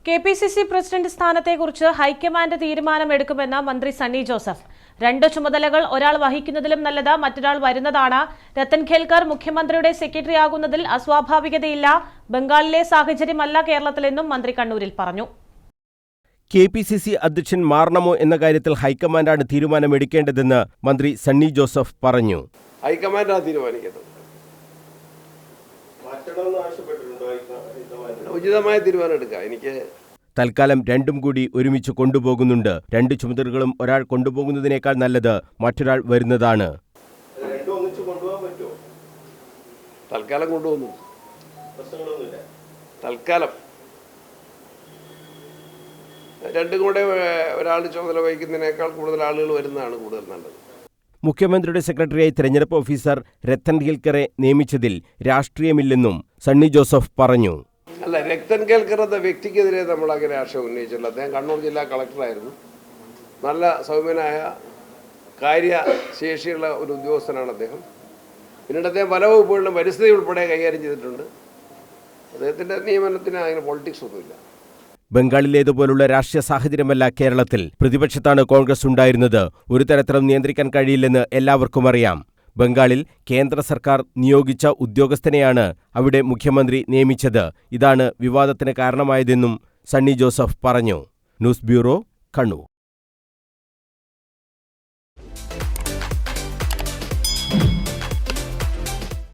KPCC president സ്ഥാനത്തെക്കുറിച്ച് high command തീരുമാനമെടുക്കുമെന്ന് മന്ത്രി സണ്ണി ജോസഫ്. രണ്ട് ചുമതലകൾ ഒരാൾ വഹിക്കുന്നതിലും നല്ലത് മറ്റൊരാൾ വരുന്നതാണ്. രത്തൻ ഖേൽക്കർ മുഖ്യമന്ത്രിയുടെ സെക്രട്ടറിയാകുന്നതിൽ അസ്വാഭാവികതയില്ല. ബംഗാളിലെ സാഹചര്യമല്ല കേരളത്തിലെന്നും മന്ത്രി കണ്ണൂരിൽ പറഞ്ഞു. കെപിസിസി അധ്യക്ഷൻ മാറണമോ എന്ന കാര്യത്തിൽ ഹൈക്കമാൻഡാണ് തീരുമാനമെടുക്കേണ്ടതെന്ന് മന്ത്രി സണ്ണി ജോസഫ് പറഞ്ഞു. ഹൈക്കമാൻഡാണ് തീരുമാനിക്കുന്നത്. ഉചിതമായ തീരുമാനം എടുക്കാം. എനിക്ക് തൽക്കാലം രണ്ടും കൂടി ഒരുമിച്ച് കൊണ്ടുപോകുന്നുണ്ട്. രണ്ട് ചുമതലകളും ഒരാൾ കൊണ്ടുപോകുന്നതിനേക്കാൾ നല്ലത് മറ്റൊരാൾ വരുന്നതാണ്. തൽക്കാലം കൊണ്ടുപോകുന്നു. തൽക്കാലം രണ്ടും കൂടെ ഒരാൾ ചുമതല വഹിക്കുന്നതിനേക്കാൾ കൂടുതൽ ആളുകൾ വരുന്നതാണ് കൂടുതൽ നല്ലത്. മുഖ്യമന്ത്രിയുടെ സെക്രട്ടറിയായി തെരഞ്ഞെടുപ്പ് ഓഫീസർ രത്തൻ ഖേൽക്കറെ നിയമിച്ചതിൽ രാഷ്ട്രീയമില്ലെന്നും സണ്ണി ജോസഫ് പറഞ്ഞു. അല്ല, രത്തൻ ഖേൽക്കർ എന്ന വ്യക്തിക്കെതിരെ നമ്മൾ അങ്ങനെ ആശയം ഉന്നയിച്ചില്ല. അദ്ദേഹം കണ്ണൂർ ജില്ലാ കളക്ടറായിരുന്നു. നല്ല സൗമ്യനായ കാര്യശേഷിയുള്ള ഒരു ഉദ്യോഗസ്ഥനാണ് അദ്ദേഹം. പിന്നീട് അദ്ദേഹം പല വകുപ്പുകളിലും പരിസ്ഥിതി ഉൾപ്പെടെ കൈകാര്യം ചെയ്തിട്ടുണ്ട്. അദ്ദേഹത്തിൻ്റെ നിയമനത്തിന് അങ്ങനെ പൊളിറ്റിക്സ് ഒന്നുമില്ല. ബംഗാളിലേതുപോലുള്ള രാഷ്ട്രീയ സാഹചര്യമല്ല കേരളത്തിൽ. പ്രതിപക്ഷത്താണ് കോൺഗ്രസ് ഉണ്ടായിരുന്നത്. ഒരു തരത്തിലും നിയന്ത്രിക്കാൻ കഴിയില്ലെന്ന് എല്ലാവർക്കും അറിയാം. ബംഗാളിൽ കേന്ദ്ര സർക്കാർ നിയോഗിച്ച ഉദ്യോഗസ്ഥനെയാണ് അവിടെ മുഖ്യമന്ത്രി നിയമിച്ചത്. ഇതാണ് വിവാദത്തിന് കാരണമായതെന്നും സണ്ണി ജോസഫ് പറഞ്ഞു. News bureau, Kannur.